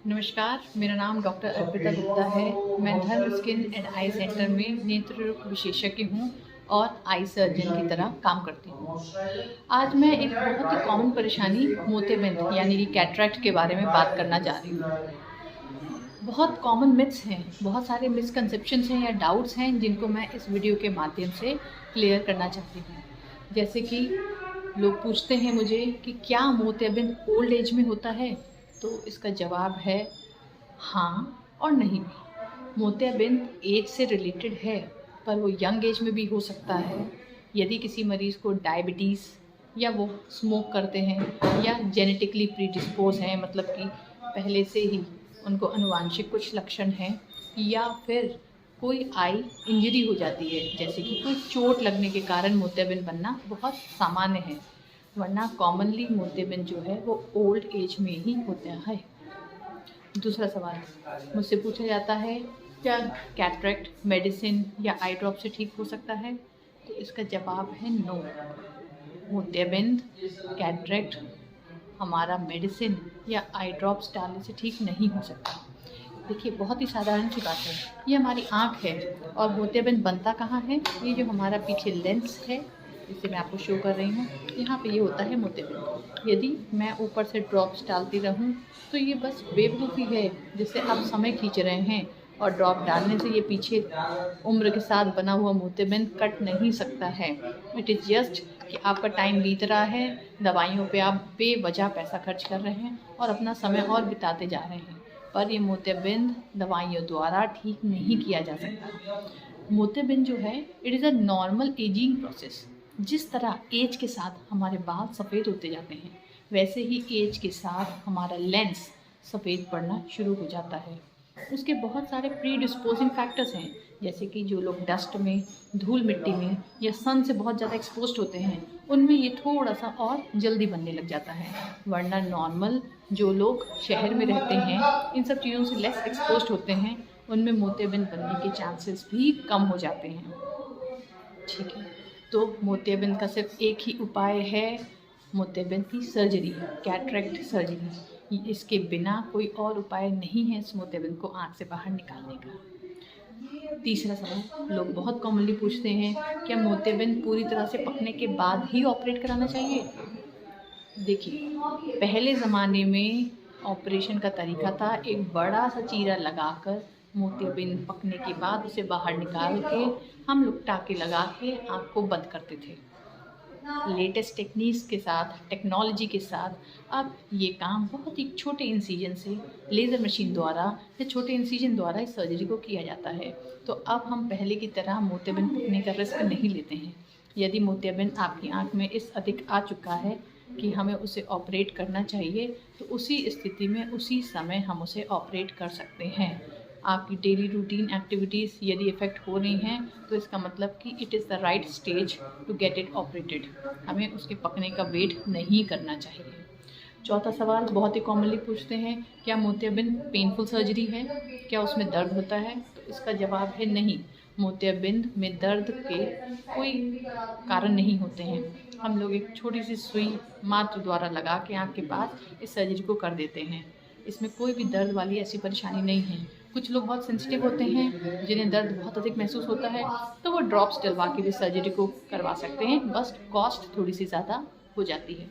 नमस्कार, मेरा नाम डॉक्टर अर्पिता गुप्ता है। मैं धर्म स्किन एंड आई सेंटर में नेत्र रोग विशेषज्ञ हूँ और आई सर्जन की तरह काम करती हूँ। आज मैं एक बहुत ही कॉमन परेशानी मोतियाबिंद यानी कि कैटरेक्ट के बारे में बात करना चाह रही हूँ। बहुत कॉमन मिथ्स हैं, बहुत सारे मिसकंसेप्शंस हैं या डाउट्स हैं जिनको मैं इस वीडियो के माध्यम से क्लियर करना चाहती हूँ। जैसे कि लोग पूछते हैं मुझे कि क्या मोतियाबिंद ओल्ड एज में होता है? तो इसका जवाब है हाँ और नहीं भी। मोतियाबिंद एज से रिलेटेड है, पर वो यंग एज में भी हो सकता है। यदि किसी मरीज़ को डायबिटीज़ या वो स्मोक करते हैं या जेनेटिकली प्रीडिस्पोज हैं, मतलब कि पहले से ही उनको आनुवांशिक कुछ लक्षण हैं, या फिर कोई आई इंजरी हो जाती है, जैसे कि कोई चोट लगने के कारण मोतियाबिंद बनना बहुत सामान्य है। वरना कॉमनली मोतियाबिंद जो है वो ओल्ड एज में ही होता है। दूसरा सवाल मुझसे पूछा जाता है, क्या कैटरेक्ट मेडिसिन या आई ड्रॉप से ठीक हो सकता है? तो इसका जवाब है नो। मोतियाबिंद कैटरेक्ट हमारा मेडिसिन या आई ड्रॉप्स डालने से ठीक नहीं हो सकता। देखिए, बहुत ही साधारण सी बात है, ये हमारी आँख है और मोतियाबिंद बनता कहाँ है? ये जो हमारा पीछे लेंस है, जिसे मैं आपको शो कर रही हूँ, यहाँ पे ये होता है मोतियाबिंद। यदि मैं ऊपर से ड्रॉप्स डालती रहूँ तो ये बस बेवकूफ़ी है जिससे आप समय खींच रहे हैं, और ड्रॉप डालने से ये पीछे उम्र के साथ बना हुआ मोतियाबिंद कट नहीं सकता है। इट इज़ जस्ट कि आपका टाइम बीत रहा है, दवाइयों पे आप बेवजह पैसा खर्च कर रहे हैं और अपना समय और बिताते जा रहे हैं, पर ये मोतियाबिंद दवाइयों द्वारा ठीक नहीं किया जा सकता। मोतियाबिंद जो है, it is a normal ageing process. जिस तरह एज के साथ हमारे बाल सफ़ेद होते जाते हैं, वैसे ही एज के साथ हमारा लेंस सफ़ेद पड़ना शुरू हो जाता है। उसके बहुत सारे प्री डिस्पोजिंग फैक्टर्स हैं, जैसे कि जो लोग डस्ट में, धूल मिट्टी में या सन से बहुत ज़्यादा एक्सपोज्ड होते हैं, उनमें ये थोड़ा सा और जल्दी बनने लग जाता है। वरना नॉर्मल जो लोग शहर में रहते हैं, इन सब चीज़ों से लेस एक्सपोज्ड होते हैं, उनमें मोतियाबिंद बनने के चांसेस भी कम हो जाते हैं। ठीक है, तो मोतियाबिंद का सिर्फ एक ही उपाय है, मोतियाबिंद की सर्जरी, कैटरेक्ट सर्जरी। इसके बिना कोई और उपाय नहीं है इस मोतियाबिंद को आँख से बाहर निकालने का। तीसरा सवाल लोग बहुत कॉमनली पूछते हैं, क्या मोतियाबिंद पूरी तरह से पकने के बाद ही ऑपरेट कराना चाहिए? देखिए, पहले ज़माने में ऑपरेशन का तरीका था एक बड़ा सा चीरा लगाकर मोतियाबिंद पकने के बाद उसे बाहर निकाल के हम लोग टाँके लगा के आँख को बंद करते थे। लेटेस्ट टेक्निक्स के साथ, टेक्नोलॉजी के साथ अब ये काम बहुत ही छोटे इंसिजन से लेज़र मशीन द्वारा या छोटे इंसिजन द्वारा इस सर्जरी को किया जाता है। तो अब हम पहले की तरह मोतियाबिंद पकने का रिस्क नहीं लेते हैं। यदि मोतियाबिंद आपकी आँख में इस अधिक आ चुका है कि हमें उसे ऑपरेट करना चाहिए, तो उसी स्थिति में उसी समय हम उसे ऑपरेट कर सकते हैं। आपकी डेली रूटीन एक्टिविटीज़ यदि इफ़ेक्ट हो रही हैं, तो इसका मतलब कि it is the right stage to get it operated. हमें उसके पकने का वेट नहीं करना चाहिए। चौथा सवाल बहुत ही कॉमनली पूछते हैं, क्या मोतियाबिंद पेनफुल सर्जरी है? क्या उसमें दर्द होता है? तो इसका जवाब है नहीं। मोतियाबिंद में दर्द के कोई कारण नहीं होते हैं। हम लोग एक छोटी सी सुई मात्र द्वारा लगा के आँख के पास इस सर्जरी को कर देते हैं। इसमें कोई भी दर्द वाली ऐसी परेशानी नहीं है। कुछ लोग बहुत सेंसिटिव होते हैं, जिन्हें दर्द बहुत अधिक महसूस होता है, तो वो ड्रॉप्स डलवा के भी सर्जरी को करवा सकते हैं, बस कॉस्ट थोड़ी सी ज़्यादा हो जाती है।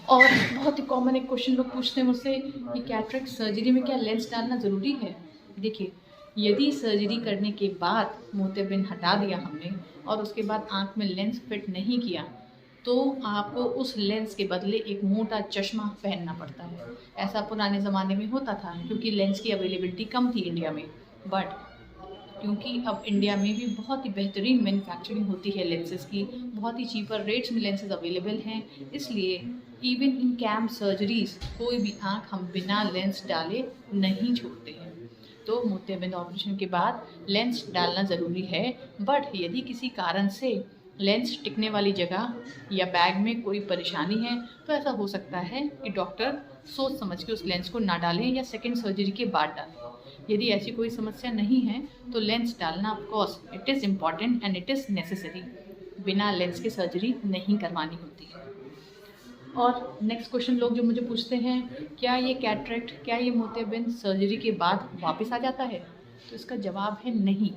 और बहुत ही कॉमन एक क्वेश्चन लोग पूछते हैं मुझसे कि कैटरेक्ट सर्जरी में क्या लेंस डालना ज़रूरी है? देखिए, यदि सर्जरी करने के बाद मोतियाबिंद हटा दिया हमने और उसके बाद आँख में लेंस फिट नहीं किया, तो आपको उस लेंस के बदले एक मोटा चश्मा पहनना पड़ता है। ऐसा पुराने ज़माने में होता था क्योंकि लेंस की अवेलेबिलिटी कम थी इंडिया में। बट क्योंकि अब इंडिया में भी बहुत ही बेहतरीन मैन्युफैक्चरिंग होती है लेंसेज़ की, बहुत ही चीपर रेट्स में लेंसेज अवेलेबल हैं, इसलिए इवन इन कैम्प सर्जरीज़ कोई भी आँख हम बिना लेंस डाले नहीं छोड़ते हैं। तो मोतियाबिंद ऑपरेशन के बाद लेंस डालना ज़रूरी है, बट यदि किसी कारण से लेंस टिकने वाली जगह या बैग में कोई परेशानी है, तो ऐसा हो सकता है कि डॉक्टर सोच समझ के उस लेंस को ना डालें या सेकेंड सर्जरी के बाद डालें। यदि ऐसी कोई समस्या नहीं है, तो लेंस डालना of course it is important and it is necessary. बिना लेंस के सर्जरी नहीं करवानी होती है। और नेक्स्ट क्वेश्चन लोग जो मुझे पूछते हैं, क्या ये कैटरेक्ट, क्या ये मोतियाबिंद सर्जरी के बाद वापस आ जाता है? तो इसका जवाब है नहीं।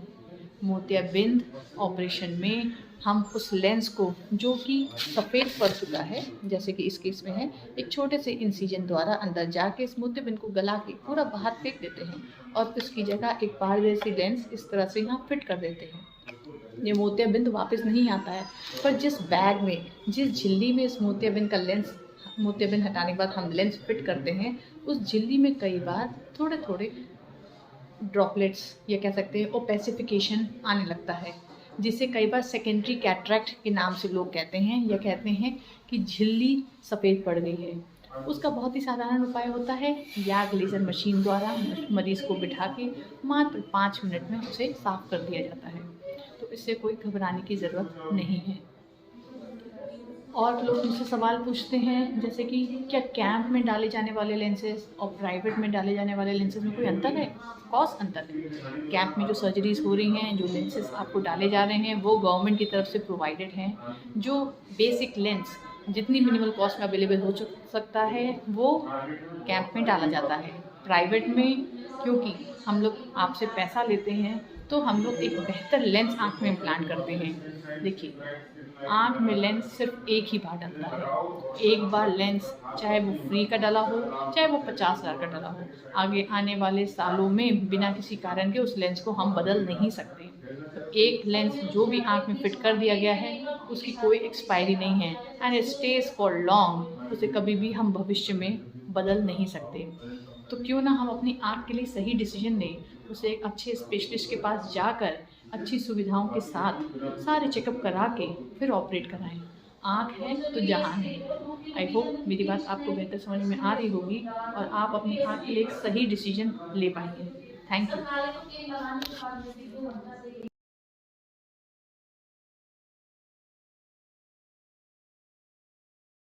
मोतियाबिंद ऑपरेशन में हम उस लेंस को, जो कि सफ़ेद पड़ चुका है, जैसे कि इस केस में है, एक छोटे से इंसिजन द्वारा अंदर जाके इस मोतियाबिंद को गला के पूरा बाहर फेंक देते हैं और उसकी जगह एक पारदर्शी लेंस इस तरह से यहाँ फिट कर देते हैं। ये मोतियाबिंद वापस नहीं आता है, पर जिस बैग में, जिस झिल्ली में इस मोतियाबिंद का लेंस, मोतियाबिंद हटाने के बाद हम लेंस फिट करते हैं, उस झिल्ली में कई बार थोड़े थोड़े ड्रॉपलेट्स या कह सकते हैं ओपेसिफिकेशन आने लगता है, जिसे कई बार सेकेंडरी कैटरेक्ट के नाम से लोग कहते हैं, या कहते हैं कि झिल्ली सफ़ेद पड़ गई है। उसका बहुत ही साधारण उपाय होता है, याग लेज़र मशीन द्वारा मरीज़ को बिठा के मात्र 5 मिनट में उसे साफ़ कर दिया जाता है। तो इससे कोई घबराने की ज़रूरत नहीं है। और लोग मुझसे सवाल पूछते हैं, जैसे कि क्या कैंप में डाले जाने वाले लेंसेज और प्राइवेट में डाले जाने वाले लेंसेज में कोई अंतर है? कॉस्ट अंतर है। कैंप में जो सर्जरीज हो रही हैं, जो लेंसेज आपको डाले जा रहे हैं, वो गवर्नमेंट की तरफ से प्रोवाइडेड हैं। जो बेसिक लेंस जितनी मिनिमल कॉस्ट में अवेलेबल हो सकता है, वो कैंप में डाला जाता है। प्राइवेट में क्योंकि हम लोग आपसे पैसा लेते हैं, तो हम लोग एक बेहतर लेंस आँख में इम्प्लांट करते हैं। देखिए, आँख में लेंस सिर्फ एक ही बार डलता है। एक बार लेंस, चाहे वो फ्री का डला हो, चाहे वो 50,000 का डला हो, आगे आने वाले सालों में बिना किसी कारण के उस लेंस को हम बदल नहीं सकते। तो एक लेंस जो भी आँख में फिट कर दिया गया है, उसकी कोई एक्सपायरी नहीं है and it stage for long. उसे कभी भी हम भविष्य में बदल नहीं सकते। तो क्यों ना हम अपनी आँख के लिए सही डिसीजन लें, उसे एक अच्छे स्पेशलिस्ट के पास जाकर अच्छी सुविधाओं के साथ सारे चेकअप करा के फिर ऑपरेट कराएं। आँख है तो जहान है। आई होप मेरी बात आपको बेहतर समझ में आ रही होगी और आप अपनी आँख के लिए एक सही डिसीजन ले पाएंगे। Thank you.